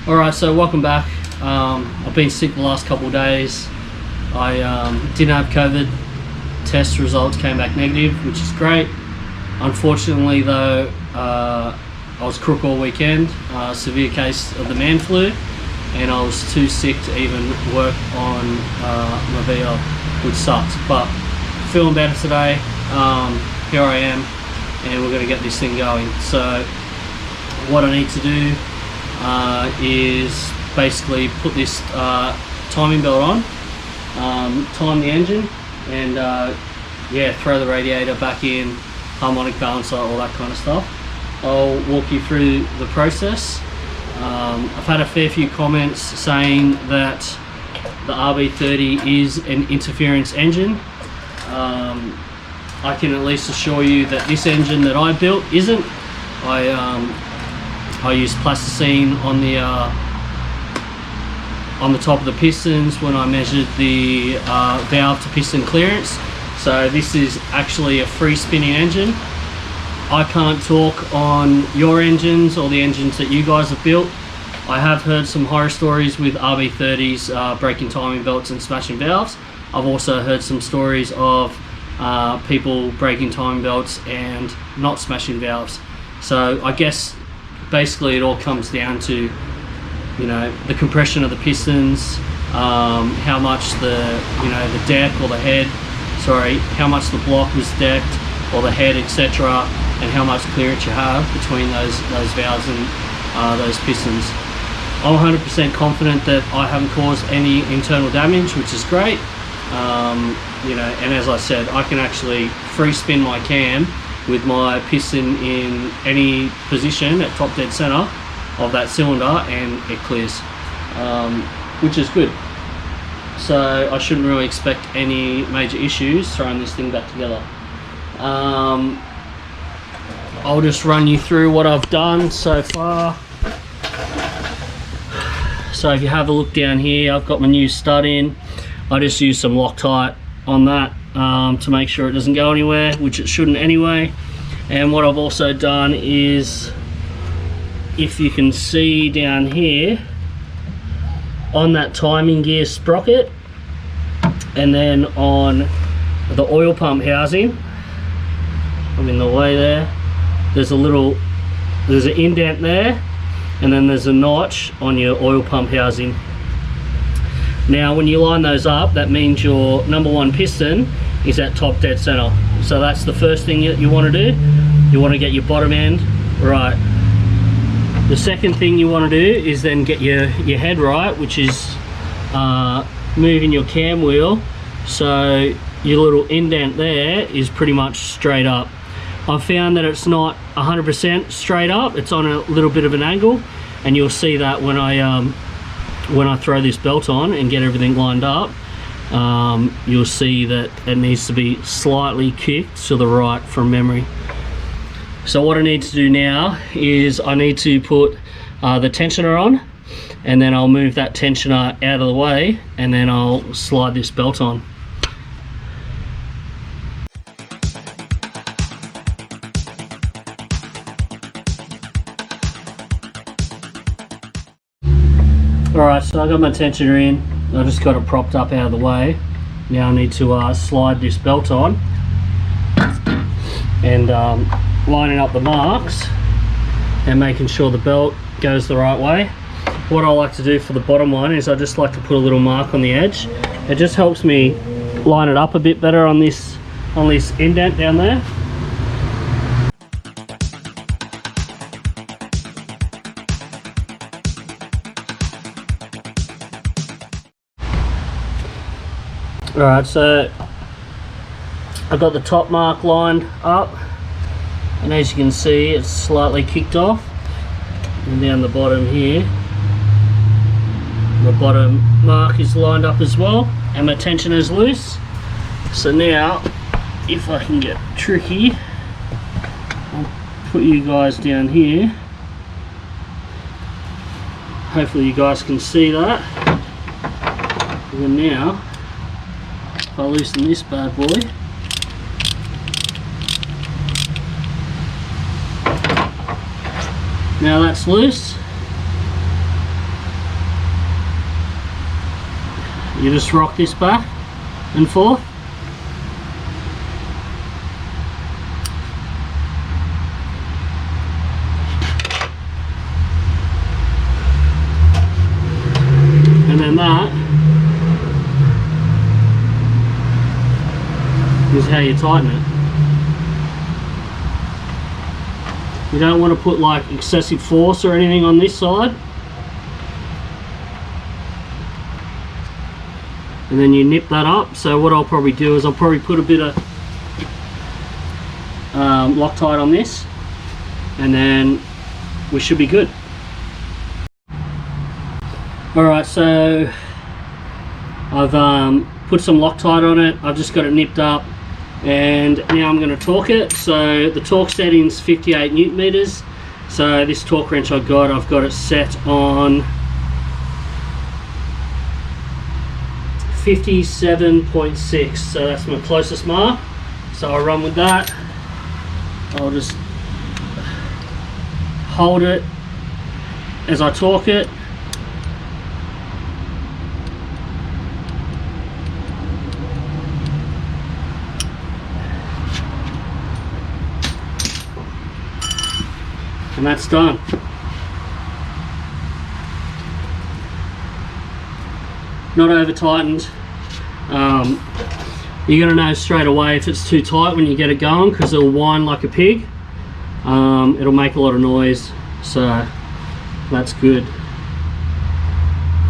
Alright, so welcome back. I've been sick the last couple of days. I didn't have COVID. Test results came back negative, which is great. Unfortunately though, I was crook all weekend. Severe case of the man flu, and I was too sick to even work on my VL, which sucks. But feeling better today. Here I am, and we're going to get this thing going. So what I need to do is basically put this timing belt on, time the engine, and yeah, throw the radiator back in, harmonic balancer, all that kind of stuff. I'll walk you through the process. I've had a fair few comments saying that the RB30 is an interference engine. I can at least assure you that this engine that I built isn't. I used plasticine on the top of the pistons when I measured the valve to piston clearance. So this is actually a free spinning engine. I can't talk on your engines or the engines that you guys have built. I have heard some horror stories with RB30s breaking timing belts and smashing valves. I've also heard some stories of people breaking timing belts and not smashing valves. So I guess basically it all comes down to, you know, the compression of the pistons, how much the deck or the head, how much the block was decked or the head, etc., and how much clearance you have between those valves and those pistons. I'm 100% confident that I haven't caused any internal damage, which is great. You know, and as I said, I can actually free spin my cam with my piston in any position at top dead center of that cylinder, and it clears, which is good. So I shouldn't really expect any major issues throwing this thing back together. I'll just run you through what I've done so far. So if you have a look down here, I've got my new stud in. I just used some Loctite on that to make sure it doesn't go anywhere, which it shouldn't anyway. And what I've also done is, if you can see down here on that timing gear sprocket, and then on the oil pump housing, I'm in the way there, there's an indent there, and then there's a notch on your oil pump housing. Now when you line those up, that means your number one piston is at top dead center. So that's the first thing you want to do. You want to get your bottom end right. The second thing you want to do is then get your head right, which is moving your cam wheel so your little indent there is pretty much straight up. I've found that it's not 100% straight up, it's on a little bit of an angle, and you'll see that when I throw this belt on and get everything lined up. You'll see that it needs to be slightly kicked to the right from memory. So what I need to do now is I need to put the tensioner on, and then I'll move that tensioner out of the way, and then I'll slide this belt on. Alright, so I got my tensioner in. I just got it propped up out of the way. Now I need to slide this belt on, and lining up the marks and making sure the belt goes the right way. What I like to do for the bottom one is I just like to put a little mark on the edge. It just helps me line it up a bit better on this indent down there. Alright, so I've got the top mark lined up, and as you can see it's slightly kicked off, and down the bottom here the bottom mark is lined up as well, and my tensioner is loose. So now if I can get tricky, I'll put you guys down here. Hopefully you guys can see that. And then now if I loosen this bad boy, now that's loose. You just rock this back and forth. And then that is how you tighten it. You don't want to put like excessive force or anything on this side. And then you nip that up. So what I'll probably do is I'll probably put a bit of Loctite on this, and then we should be good. Alright, so I've put some Loctite on it. I've just got it nipped up, and now I'm going to torque it. So the torque setting's 58 Newton meters. So this torque wrench I've got it set on 57.6, so that's my closest mark. So I'll run with that. I'll just hold it as I torque it. And that's done. Not over tightened. You're gonna know straight away if it's too tight when you get it going, because it'll whine like a pig. It'll make a lot of noise, so that's good.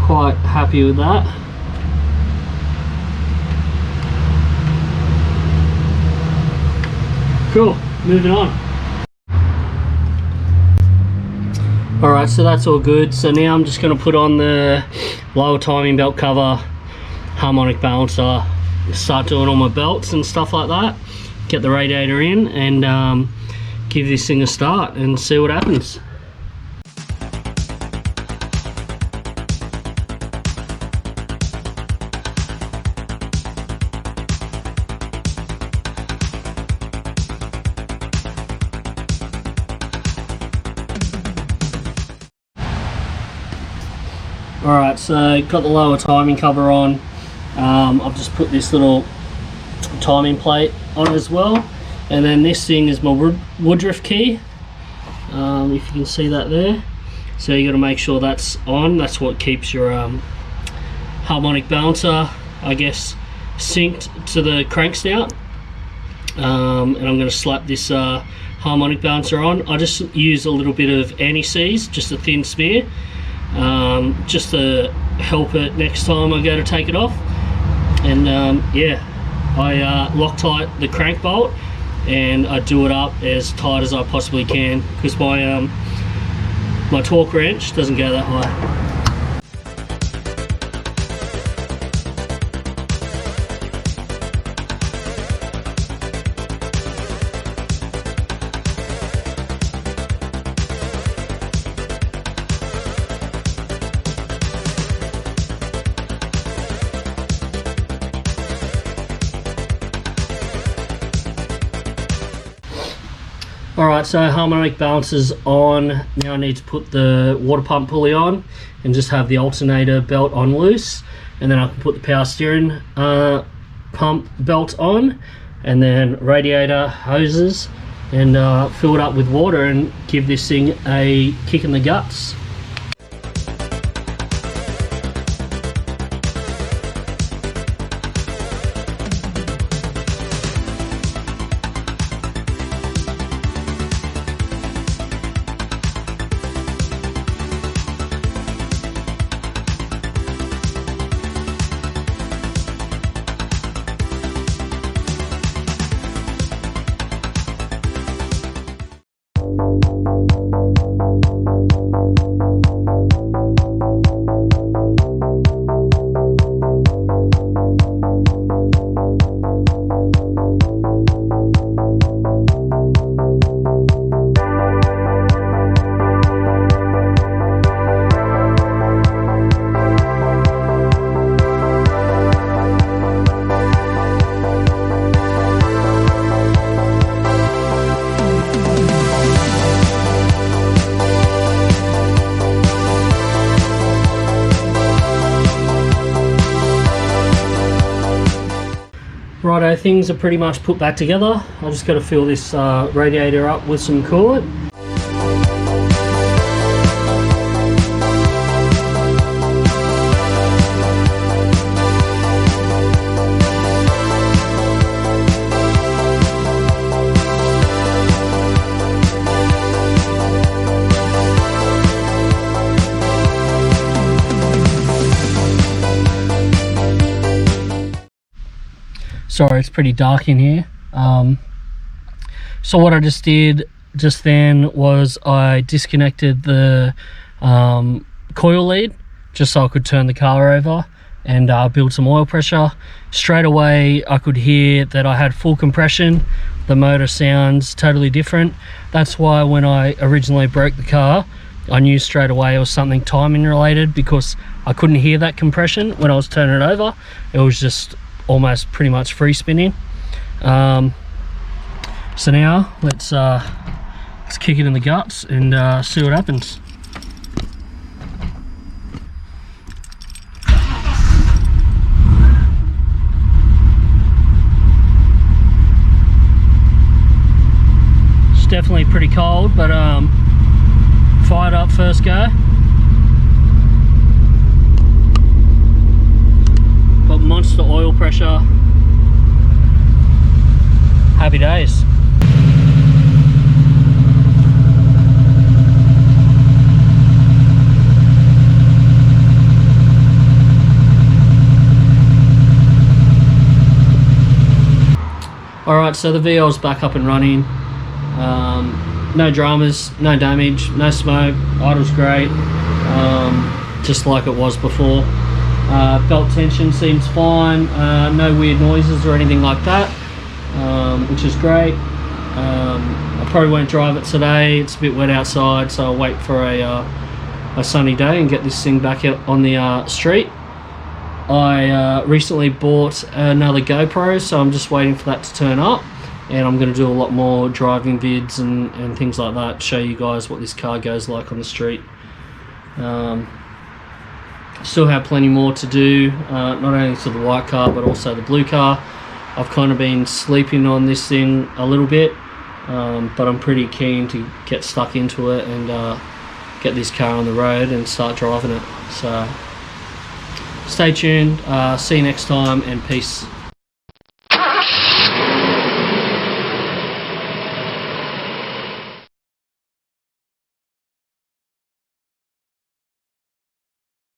Quite happy with that. Cool, moving on. Alright, so that's all good. So now I'm just going to put on the lower timing belt cover, harmonic balancer, start doing all my belts and stuff like that, get the radiator in, and give this thing a start and see what happens. Alright, so got the lower timing cover on. I've just put this little timing plate on as well, and then this thing is my Woodruff key, if you can see that there. So you got to make sure that's on. That's what keeps your harmonic balancer, I guess, synced to the crank stout. And I'm going to slap this harmonic balancer on. I just use a little bit of anti-seize, just a thin smear, just to help it next time I go to take it off. And yeah, I Loctite the crank bolt, and I do it up as tight as I possibly can, because my torque wrench doesn't go that high. Alright, so harmonic balancer's on. Now I need to put the water pump pulley on and just have the alternator belt on loose, and then I can put the power steering pump belt on, and then radiator hoses, and fill it up with water and give this thing a kick in the guts. So things are pretty much put back together. I just got to fill this radiator up with some coolant. Sorry, it's pretty dark in here. So what I just did just then was I disconnected the coil lead just so I could turn the car over and build some oil pressure. Straight away I could hear that I had full compression. The motor sounds totally different. That's why when I originally broke the car, I knew straight away it was something timing related, because I couldn't hear that compression when I was turning it over. It was just almost pretty much free spinning. So now let's kick it in the guts and see what happens. It's definitely pretty cold, but fired up first go. Got monster oil pressure. Happy days. Alright, so the VL's back up and running. No dramas, no damage, no smoke, idle's great, just like it was before. Belt tension seems fine, no weird noises or anything like that, which is great. I probably won't drive it today, it's a bit wet outside, so I'll wait for a sunny day and get this thing back out on the street. I recently bought another GoPro, so I'm just waiting for that to turn up, and I'm going to do a lot more driving vids and things like that, show you guys what this car goes like on the street. Still have plenty more to do, not only to the white car but also the blue car. I've kind of been sleeping on this thing a little bit, but I'm pretty keen to get stuck into it and get this car on the road and start driving it. So stay tuned, see you next time, and peace.